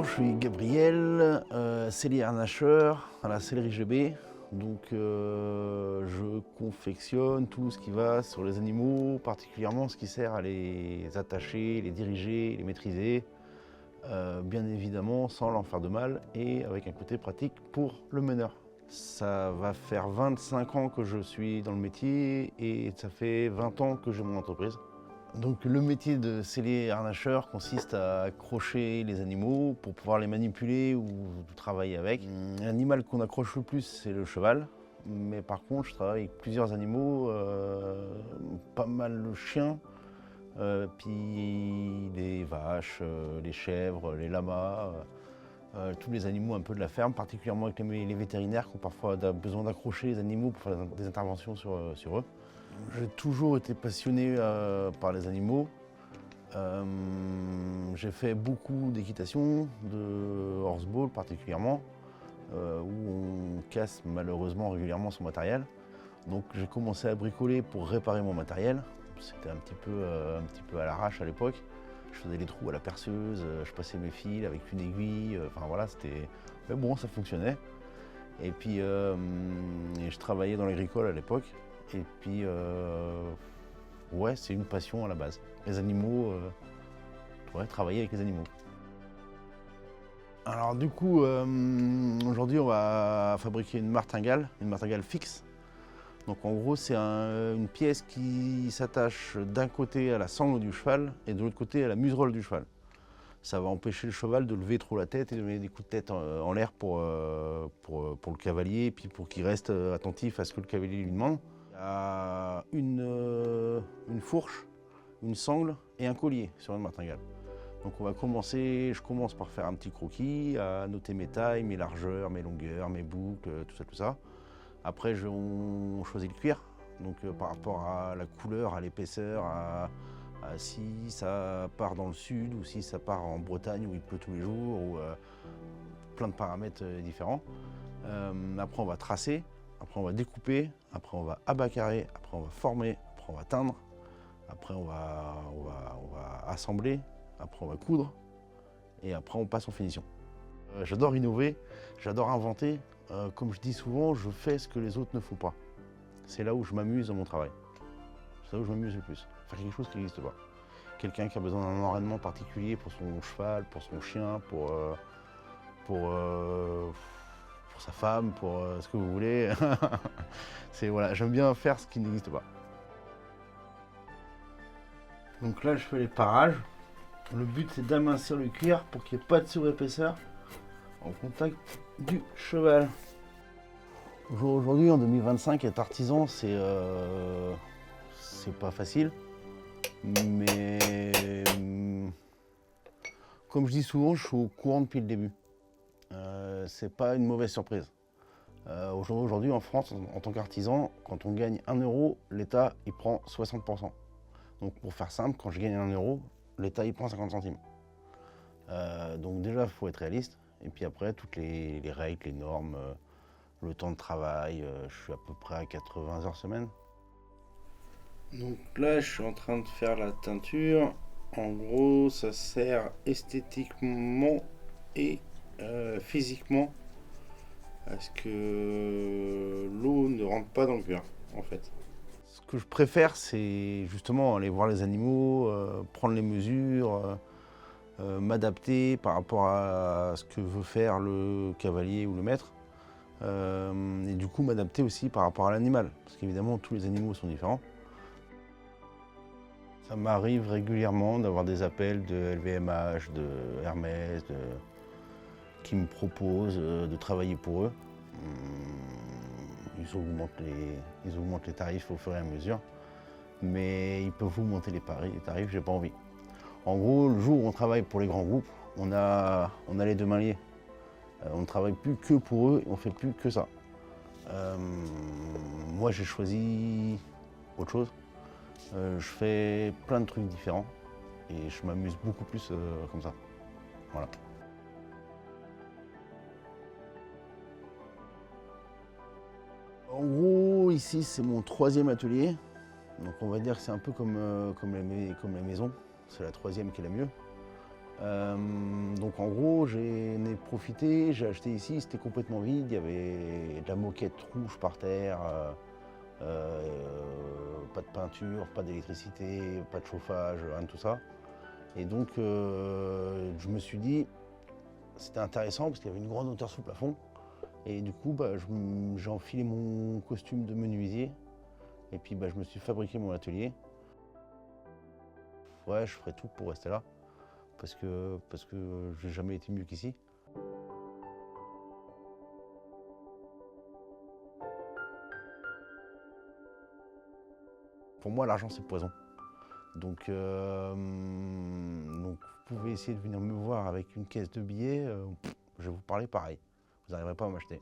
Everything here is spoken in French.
je suis Gabriel, sellier harnacheur à la sellerie GB. Donc je confectionne tout ce qui va sur les animaux, particulièrement ce qui sert à les attacher, les diriger, les maîtriser. Bien évidemment sans leur faire de mal et avec un côté pratique pour le meneur. Ça va faire 25 ans que je suis dans le métier et ça fait 20 ans que j'ai mon entreprise. Donc le métier de sellier harnacheur consiste à accrocher les animaux pour pouvoir les manipuler ou travailler avec. L'animal qu'on accroche le plus, c'est le cheval. Mais par contre, je travaille avec plusieurs animaux, pas mal de chiens, puis les vaches, les chèvres, les lamas, tous les animaux un peu de la ferme, particulièrement avec les vétérinaires qui ont parfois besoin d'accrocher les animaux pour faire des interventions sur eux. J'ai toujours été passionné par les animaux. J'ai fait beaucoup d'équitation, de horseball particulièrement, où on casse malheureusement régulièrement son matériel. Donc j'ai commencé à bricoler pour réparer mon matériel. C'était un petit peu à l'arrache à l'époque. Je faisais les trous à la perceuse, je passais mes fils avec une aiguille, enfin voilà, c'était... Mais bon, ça fonctionnait. Et puis je travaillais dans l'agricole à l'époque. Et puis, ouais, c'est une passion à la base. Les animaux, ouais, travailler avec les animaux. Alors du coup, aujourd'hui, on va fabriquer une martingale fixe. Donc en gros, c'est une pièce qui s'attache d'un côté à la sangle du cheval et de l'autre côté à la muserolle du cheval. Ça va empêcher le cheval de lever trop la tête et de donner des coups de tête en l'air pour le cavalier, et puis pour qu'il reste attentif à ce que le cavalier lui demande. Il y a une fourche, une sangle et un collier sur une martingale. Donc je commence par faire un petit croquis, à noter mes tailles, mes largeurs, mes longueurs, mes boucles, tout ça. Après on choisit le cuir, donc par rapport à la couleur, à l'épaisseur, à si ça part dans le sud ou si ça part en Bretagne où il pleut tous les jours, ou plein de paramètres différents. Après on va tracer. Après on va découper, après on va abacarer, après on va former, après on va teindre, après on va assembler, après on va coudre et après on passe en finition. J'adore innover, j'adore inventer. Comme je dis souvent, je fais ce que les autres ne font pas. C'est là où je m'amuse dans mon travail. C'est là où je m'amuse le plus. Faire quelque chose qui n'existe pas. Quelqu'un qui a besoin d'un enraînement particulier pour son cheval, pour son chien, pour sa femme, pour ce que vous voulez. Voilà, j'aime bien faire ce qui n'existe pas. Donc là, je fais les parages. Le but, c'est d'amincir le cuir pour qu'il n'y ait pas de surépaisseur en contact du cheval. Aujourd'hui, en 2025, être artisan, c'est pas facile. Mais comme je dis souvent, je suis au courant depuis le début. C'est pas une mauvaise surprise. Aujourd'hui, en France, en tant qu'artisan, quand on gagne 1 €, l'État il prend 60%. Donc pour faire simple, quand je gagne 1 €, l'État il prend 50 centimes. Donc déjà, il faut être réaliste. Et puis après, toutes les règles, les normes, le temps de travail, je suis à peu près à 80 heures semaine. Donc là, je suis en train de faire la teinture. En gros, ça sert esthétiquement et physiquement à ce que l'eau ne rentre pas dans le cuir, en fait. Ce que je préfère, c'est justement aller voir les animaux, prendre les mesures, m'adapter par rapport à ce que veut faire le cavalier ou le maître. Et du coup, m'adapter aussi par rapport à l'animal, parce qu'évidemment, tous les animaux sont différents. Ça m'arrive régulièrement d'avoir des appels de LVMH, de Hermès, qui me proposent de travailler pour eux. Ils augmentent les tarifs au fur et à mesure, mais ils peuvent augmenter les tarifs, j'ai pas envie. En gros, le jour où on travaille pour les grands groupes, on a les deux mains liées. On ne travaille plus que pour eux, on ne fait plus que ça. Moi, j'ai choisi autre chose. Je fais plein de trucs différents et je m'amuse beaucoup plus comme ça. Voilà. En gros, ici, c'est mon 3e atelier. Donc on va dire que c'est un peu comme la maison. C'est la 3e qui est la mieux. Donc en gros, j'en ai profité, j'ai acheté ici, c'était complètement vide, il y avait de la moquette rouge par terre, pas de peinture, pas d'électricité, pas de chauffage, rien de tout ça. Et donc je me suis dit, c'était intéressant parce qu'il y avait une grande hauteur sous le plafond. Et du coup, j'ai enfilé mon costume de menuisier et puis je me suis fabriqué mon atelier. Ouais, je ferai tout pour rester là parce que j'ai jamais été mieux qu'ici. Pour moi, l'argent, c'est le poison. Donc vous pouvez essayer de venir me voir avec une caisse de billets, je vais vous parler pareil. Vous n'arriverez pas à m'acheter.